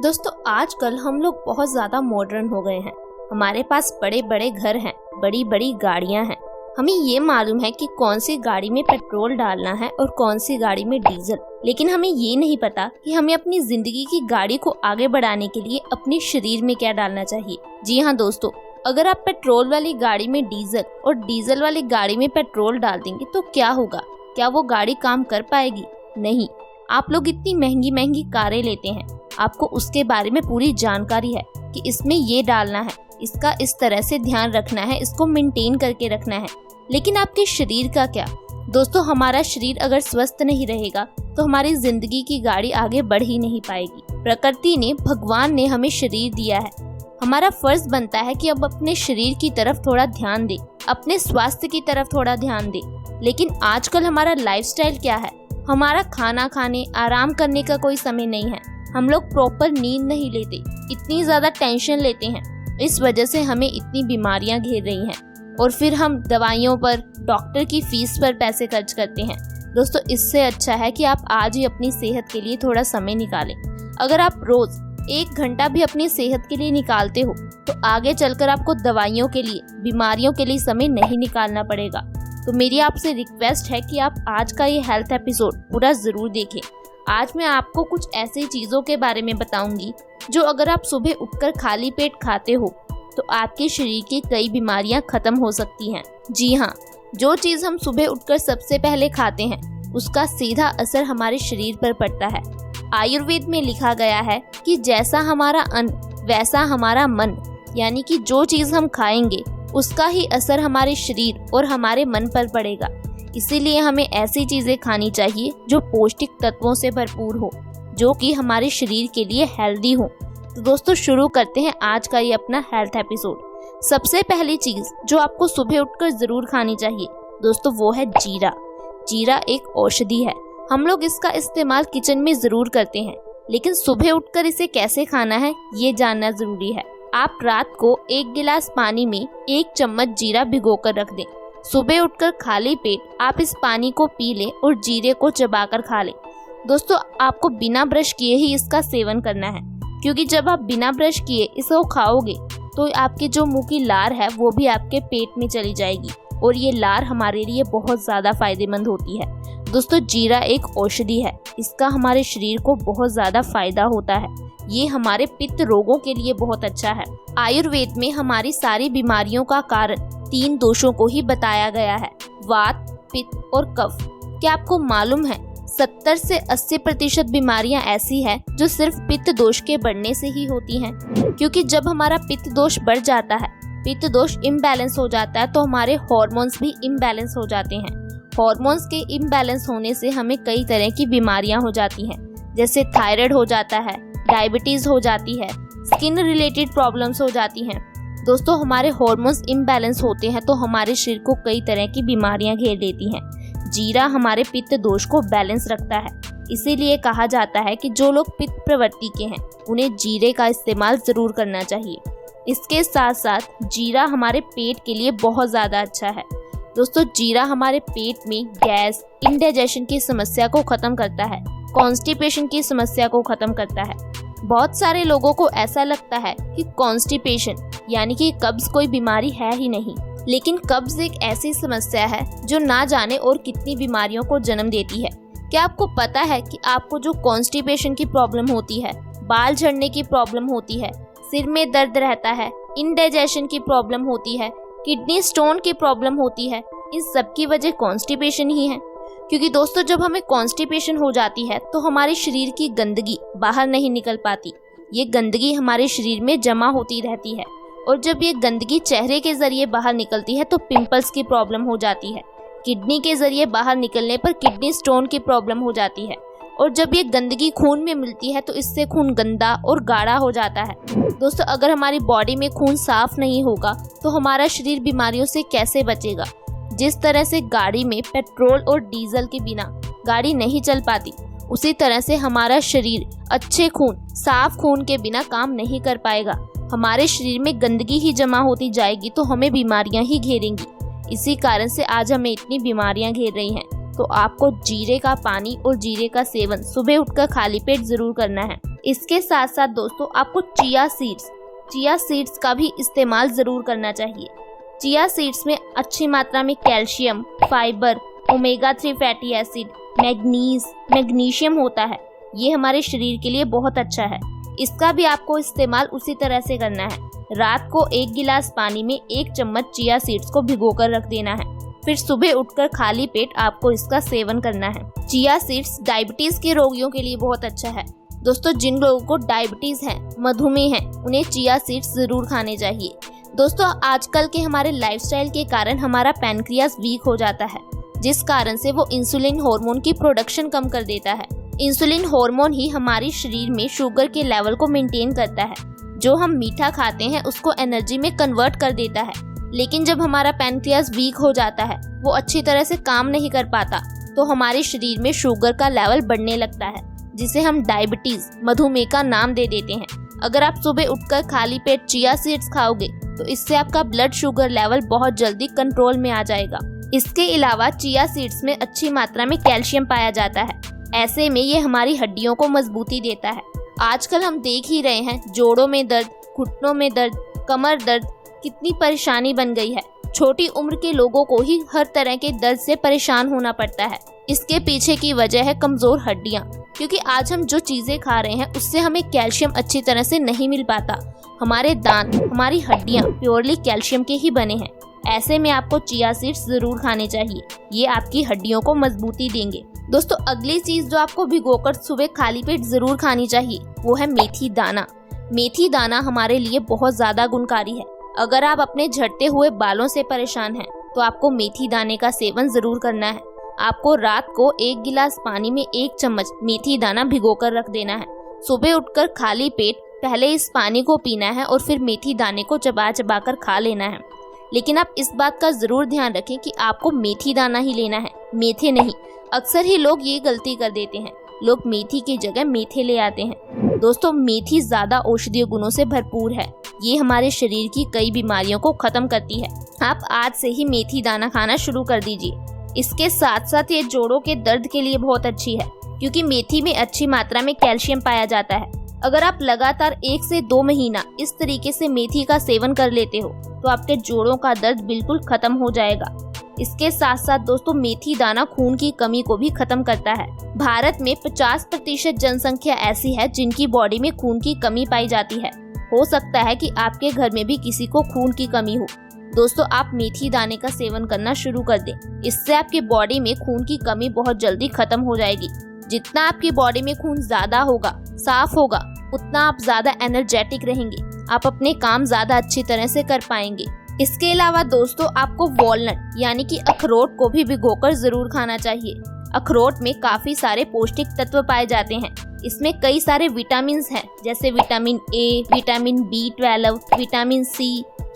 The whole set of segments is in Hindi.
दोस्तों आजकल हम लोग बहुत ज़्यादा मॉडर्न हो गए हैं। हमारे पास बड़े बड़े घर हैं, बड़ी बड़ी गाड़ियां हैं। हमें ये मालूम है कि कौन सी गाड़ी में पेट्रोल डालना है और कौन सी गाड़ी में डीजल, लेकिन हमें ये नहीं पता कि हमें अपनी जिंदगी की गाड़ी को आगे बढ़ाने के लिए अपने शरीर में क्या डालना चाहिए। जी हाँ दोस्तों, अगर आप पेट्रोल वाली गाड़ी में डीजल और डीजल वाली गाड़ी में पेट्रोल डाल देंगे तो क्या होगा? क्या वो गाड़ी काम कर पाएगी? नहीं। आप लोग इतनी महंगी महंगी कारें लेते हैं, आपको उसके बारे में पूरी जानकारी है कि इसमें ये डालना है, इसका इस तरह से ध्यान रखना है, इसको मेंटेन करके रखना है। लेकिन आपके शरीर का क्या? दोस्तों हमारा शरीर अगर स्वस्थ नहीं रहेगा तो हमारी जिंदगी की गाड़ी आगे बढ़ ही नहीं पाएगी। प्रकृति ने, भगवान ने हमें शरीर दिया है, हमारा फर्ज बनता है कि अब अपने शरीर की तरफ थोड़ा ध्यान दे, अपने स्वास्थ्य की तरफ थोड़ा ध्यान दे। लेकिन आजकल हमारा लाइफस्टाइल क्या है? हमारा खाना खाने, आराम करने का कोई समय नहीं है। हम लोग प्रॉपर नींद नहीं लेते, इतनी ज्यादा टेंशन लेते हैं, इस वजह से हमें इतनी बीमारियां घेर रही हैं और फिर हम दवाइयों पर, डॉक्टर की फीस पर पैसे खर्च करते हैं। दोस्तों इससे अच्छा है कि आप आज ही अपनी सेहत के लिए थोड़ा समय निकालें। अगर आप रोज 1 घंटा भी अपनी सेहत के लिए निकालते हो तो आगे चलकर आपको दवाइयों के लिए, बीमारियों के लिए समय नहीं निकालना पड़ेगा। तो मेरी आपसे रिक्वेस्ट है कि आप आज का ये हेल्थ एपिसोड पूरा जरूर देखें। आज मैं आपको कुछ ऐसी चीज़ों के बारे में बताऊंगी जो अगर आप सुबह उठकर खाली पेट खाते हो तो आपके शरीर की कई बीमारियां खत्म हो सकती हैं। जी हाँ, जो चीज़ हम सुबह उठकर सबसे पहले खाते हैं उसका सीधा असर हमारे शरीर पर पड़ता है। आयुर्वेद में लिखा गया है कि जैसा हमारा अन्न वैसा हमारा मन, यानी कि जो चीज़ हम खाएंगे उसका ही असर हमारे शरीर और हमारे मन पर पड़ेगा। इसीलिए हमें ऐसी चीज़ें खानी चाहिए जो पौष्टिक तत्वों से भरपूर हो, जो कि हमारे शरीर के लिए हेल्दी हो। तो दोस्तों शुरू करते हैं आज का ये अपना हेल्थ एपिसोड। सबसे पहली चीज़ जो आपको सुबह उठकर ज़रूर खानी चाहिए दोस्तों वो है जीरा। जीरा एक औषधि है, हम लोग इसका इस्तेमाल किचन में ज़रूर करते हैं, लेकिन सुबह उठकर इसे कैसे खाना है ये जानना ज़रूरी है। आप रात को 1 गिलास पानी में 1 चम्मच जीरा भिगोकर रख दें। सुबह उठकर खाली पेट आप इस पानी को पी लें और जीरे को चबाकर खा लें। दोस्तों आपको बिना ब्रश किए ही इसका सेवन करना है, क्योंकि जब आप बिना ब्रश किए इसको खाओगे तो आपके जो मुंह की लार है वो भी आपके पेट में चली जाएगी और ये लार हमारे लिए बहुत ज़्यादा फायदेमंद होती है। दोस्तों जीरा एक औषधि है, इसका हमारे शरीर को बहुत ज़्यादा फायदा होता है। ये हमारे पित्त रोगों के लिए बहुत अच्छा है। आयुर्वेद में हमारी सारी बीमारियों का कारण 3 दोषों को ही बताया गया है, वात, पित्त और कफ। क्या आपको मालूम है 70 से 80% बीमारियां ऐसी हैं जो सिर्फ पित्त दोष के बढ़ने से ही होती हैं। क्योंकि जब हमारा पित्त दोष बढ़ जाता है, पित्त दोष इम्बैलेंस हो जाता है, तो हमारे हार्मोन्स भी इम्बैलेंस हो जाते हैं। हार्मोन्स के इम्बैलेंस होने से हमें कई तरह की बीमारियां हो जाती हैं, जैसे थायराइड हो जाता है, डायबिटीज हो जाती है, स्किन रिलेटेड प्रॉब्लम्स हो जाती हैं। दोस्तों हमारे हार्मोन्स इम्बैलेंस होते हैं तो हमारे शरीर को कई तरह की बीमारियां घेर लेती हैं। जीरा हमारे पित्त दोष को बैलेंस रखता है, इसीलिए कहा जाता है कि जो लोग पित्त प्रवृत्ति के हैं उन्हें जीरे का इस्तेमाल जरूर करना चाहिए। इसके साथ साथ जीरा हमारे पेट के लिए बहुत ज़्यादा अच्छा है। दोस्तों जीरा हमारे पेट में गैस, इंडाइजेशन की समस्या को खत्म करता है, कॉन्स्टिपेशन की समस्या को खत्म करता है। बहुत सारे लोगों को ऐसा लगता है कि कॉन्स्टिपेशन यानी कि कब्ज कोई बीमारी है ही नहीं, लेकिन कब्ज एक ऐसी समस्या है जो ना जाने और कितनी बीमारियों को जन्म देती है। क्या आपको पता है कि आपको जो कॉन्स्टिपेशन की प्रॉब्लम होती है, बाल झड़ने की प्रॉब्लम होती है, सिर में दर्द रहता है, इंडाइजेशन की प्रॉब्लम होती है, किडनी स्टोन की प्रॉब्लम होती है, इन सब की वजह कॉन्स्टिपेशन ही है। क्योंकि दोस्तों जब हमें कॉन्स्टिपेशन हो जाती है तो हमारे शरीर की गंदगी बाहर नहीं निकल पाती, ये गंदगी हमारे शरीर में जमा होती रहती है और जब ये गंदगी चेहरे के जरिए बाहर निकलती है तो पिंपल्स की प्रॉब्लम हो जाती है। किडनी के जरिए बाहर निकलने पर किडनी स्टोन की प्रॉब्लम हो जाती है और जब ये गंदगी खून में मिलती है तो इससे खून गंदा और गाढ़ा हो जाता है। दोस्तों अगर हमारी बॉडी में खून साफ नहीं होगा तो हमारा शरीर बीमारियों से कैसे बचेगा? जिस तरह से गाड़ी में पेट्रोल और डीजल के बिना गाड़ी नहीं चल पाती, उसी तरह से हमारा शरीर अच्छे खून, साफ खून के बिना काम नहीं कर पाएगा। हमारे शरीर में गंदगी ही जमा होती जाएगी तो हमें बीमारियां ही घेरेंगी। इसी कारण से आज हमें इतनी बीमारियां घेर रही हैं। तो आपको जीरे का पानी और जीरे का सेवन सुबह उठकर खाली पेट जरूर करना है। इसके साथ साथ दोस्तों आपको चिया सीड्स का भी इस्तेमाल ज़रूर करना चाहिए। चिया सीड्स में अच्छी मात्रा में calcium, fibre, omega 3 fatty acid, magnesium होता है। ये हमारे शरीर के लिए बहुत अच्छा है। इसका भी आपको इस्तेमाल उसी तरह से करना है। रात को 1 गिलास पानी में 1 चम्मच चिया सीड्स को भिगोकर रख देना है। फिर सुबह उठकर खाली पेट आपको इसका सेवन करना है। चिया सीड्स डायबिटीज के रोगियों के लिए बहुत अच्छा है। दोस्तों जिन लोगों को डायबिटीज है, मधुमेह है, उन्हें चिया सीड्स जरूर खाने चाहिए। दोस्तों आजकल के हमारे लाइफस्टाइल के कारण हमारा पैनक्रियास वीक हो जाता है, जिस कारण से वो इंसुलिन हार्मोन की प्रोडक्शन कम कर देता है। इंसुलिन हार्मोन ही हमारे शरीर में शुगर के लेवल को मेंटेन करता है। जो हम मीठा खाते हैं उसको एनर्जी में कन्वर्ट कर देता है। लेकिन जब हमारा पैनक्रियास वीक हो जाता है, वो अच्छी तरह से काम नहीं कर पाता, तो हमारे शरीर में शुगर का लेवल बढ़ने लगता है, जिसे हम डायबिटीज, मधुमेह का नाम दे देते हैं। अगर आप सुबह उठकर खाली पेट चिया सीड्स खाओगे तो इससे आपका ब्लड शुगर लेवल बहुत जल्दी कंट्रोल में आ जाएगा। इसके अलावा चिया सीड्स में अच्छी मात्रा में कैल्शियम पाया जाता है। ऐसे में ये हमारी हड्डियों को मजबूती देता है। आजकल हम देख ही रहे हैं, जोड़ों में दर्द, घुटनों में दर्द, कमर दर्द कितनी परेशानी बन गई है। छोटी उम्र के लोगों को ही हर तरह के दर्द से परेशान होना पड़ता है। इसके पीछे की वजह है कमजोर हड्डियां, क्योंकि आज हम जो चीजें खा रहे हैं उससे हमें कैल्शियम अच्छी तरह से नहीं मिल पाता। हमारे दांत, हमारी हड्डियां प्योरली कैल्शियम के ही बने हैं। ऐसे में आपको चिया सीड्स जरूर खाने चाहिए। ये आपकी हड्डियों को मजबूती देंगे। दोस्तों अगली चीज जो आपको भिगोकर सुबह खाली पेट जरूर खानी चाहिए वो है मेथी दाना। मेथी दाना हमारे लिए बहुत ज्यादा गुणकारी है। अगर आप अपने झड़ते हुए बालों से परेशान हैं तो आपको मेथी दाने का सेवन जरूर करना है। आपको रात को 1 गिलास पानी में 1 चम्मच मेथी दाना भिगोकर रख देना है। सुबह उठकर खाली पेट पहले इस पानी को पीना है और फिर मेथी दाने को चबा चबा कर खा लेना है। लेकिन आप इस बात का जरूर ध्यान रखें कि आपको मेथी दाना ही लेना है, मेथे नहीं। अक्सर ही लोग ये गलती कर देते हैं, लोग मेथी की जगह मेथे ले आते हैं। दोस्तों मेथी ज्यादा औषधीय गुणों से भरपूर है। ये हमारे शरीर की कई बीमारियों को खत्म करती है। आप आज से ही मेथी दाना खाना शुरू कर दीजिए। इसके साथ साथ ये जोड़ों के दर्द के लिए बहुत अच्छी है, क्योंकि मेथी में अच्छी मात्रा में कैल्शियम पाया जाता है। अगर आप लगातार 1 से 2 महीना इस तरीके से मेथी का सेवन कर लेते हो तो आपके जोड़ों का दर्द बिल्कुल खत्म हो जाएगा। इसके साथ साथ दोस्तों मेथी दाना खून की कमी को भी खत्म करता है। भारत में 50% जनसंख्या ऐसी है जिनकी बॉडी में खून की कमी पाई जाती है। हो सकता है कि आपके घर में भी किसी को खून की कमी हो। दोस्तों आप मेथी दाने का सेवन करना शुरू कर दें। इससे आपकी बॉडी में खून की कमी बहुत जल्दी खत्म हो जाएगी। जितना आपकी बॉडी में खून ज्यादा होगा, साफ होगा, उतना आप ज्यादा एनर्जेटिक रहेंगे। आप अपने काम ज्यादा अच्छी तरह से कर पाएंगे। इसके अलावा दोस्तों आपको वॉलनट यानी कि अखरोट को भी भिगोकर जरूर खाना चाहिए। अखरोट में काफी सारे पौष्टिक तत्व पाए जाते हैं। इसमें कई सारे विटामिन हैं, जैसे vitamin A, vitamin B12, vitamin C।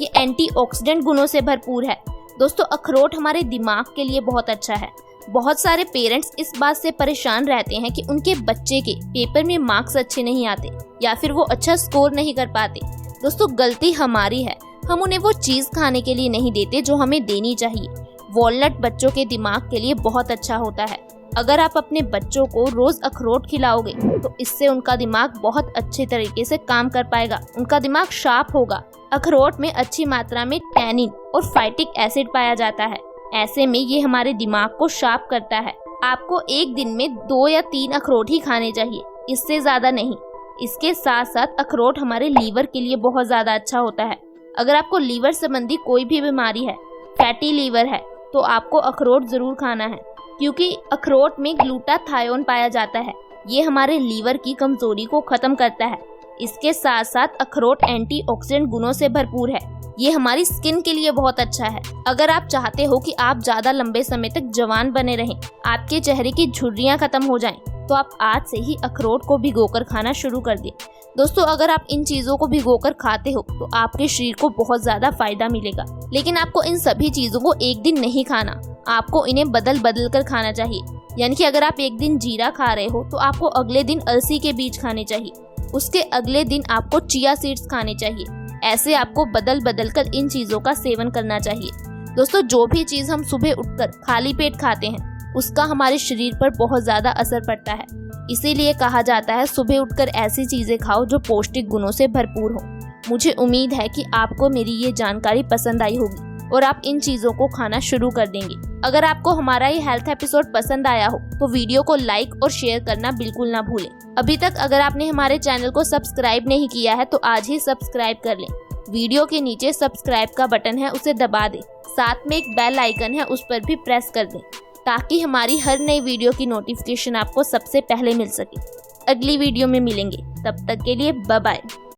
ये एंटीऑक्सीडेंट गुणों से भरपूर है। दोस्तों अखरोट हमारे दिमाग के लिए बहुत अच्छा है। बहुत सारे पेरेंट्स इस बात से परेशान रहते हैं कि उनके बच्चे के पेपर में मार्क्स अच्छे नहीं आते या फिर वो अच्छा स्कोर नहीं कर पाते। दोस्तों गलती हमारी है, हम उन्हें वो चीज खाने के लिए नहीं देते जो हमें देनी चाहिए। वॉलनट बच्चों के दिमाग के लिए बहुत अच्छा होता है। अगर आप अपने बच्चों को रोज अखरोट खिलाओगे तो इससे उनका दिमाग बहुत अच्छे तरीके से काम कर पाएगा, उनका दिमाग शार्प होगा। अखरोट में अच्छी मात्रा में टैनिन और फाइटिक एसिड पाया जाता है। ऐसे में ये हमारे दिमाग को शार्प करता है। आपको एक दिन में 2 या 3 अखरोट ही खाने चाहिए, इससे ज्यादा नहीं। इसके साथ साथ अखरोट हमारे लीवर के लिए बहुत ज्यादा अच्छा होता है। अगर आपको लीवर संबंधी कोई भी बीमारी है, फैटी लीवर है, तो आपको अखरोट जरूर खाना है, क्योंकि अखरोट में ग्लूटाथायोन पाया जाता है। ये हमारे लीवर की कमजोरी को खत्म करता है। इसके साथ साथ अखरोट एंटीऑक्सीडेंट गुणों से भरपूर है। ये हमारी स्किन के लिए बहुत अच्छा है। अगर आप चाहते हो कि आप ज्यादा लंबे समय तक जवान बने रहें, आपके चेहरे की झुर्रियां खत्म हो जाएं, तो आप आज से ही अखरोट को भिगोकर खाना शुरू कर दें। दोस्तों अगर आप इन चीजों को भिगोकर खाते हो तो आपके शरीर को बहुत ज्यादा फायदा मिलेगा। लेकिन आपको इन सभी चीजों को एक दिन नहीं खाना, आपको इन्हें बदल बदल कर खाना चाहिए। यानी कि अगर आप एक दिन जीरा खा रहे हो तो आपको अगले दिन अलसी के बीज खाने चाहिए, उसके अगले दिन आपको चिया सीड्स खाने चाहिए। ऐसे आपको बदल बदल कर इन चीजों का सेवन करना चाहिए। दोस्तों जो भी चीज हम सुबह उठकर खाली पेट खाते हैं उसका हमारे शरीर पर बहुत ज्यादा असर पड़ता है। इसीलिए कहा जाता है सुबह उठकर ऐसी चीज़ें खाओ जो पौष्टिक गुणों से भरपूर हो। मुझे उम्मीद है कि आपको मेरी ये जानकारी पसंद आई होगी और आप इन चीज़ों को खाना शुरू कर देंगे। अगर आपको हमारा ये हेल्थ एपिसोड पसंद आया हो तो वीडियो को लाइक और शेयर करना बिल्कुल ना भूलें। अभी तक अगर आपने हमारे चैनल को सब्सक्राइब नहीं किया है तो आज ही सब्सक्राइब कर लें। वीडियो के नीचे सब्सक्राइब का बटन है, उसे दबा दें। साथ में एक बेल आइकन है, उस पर भी प्रेस कर दें ताकि हमारी हर नई वीडियो की नोटिफिकेशन आपको सबसे पहले मिल सके। अगली वीडियो में मिलेंगे, तब तक के लिए बाय बाय।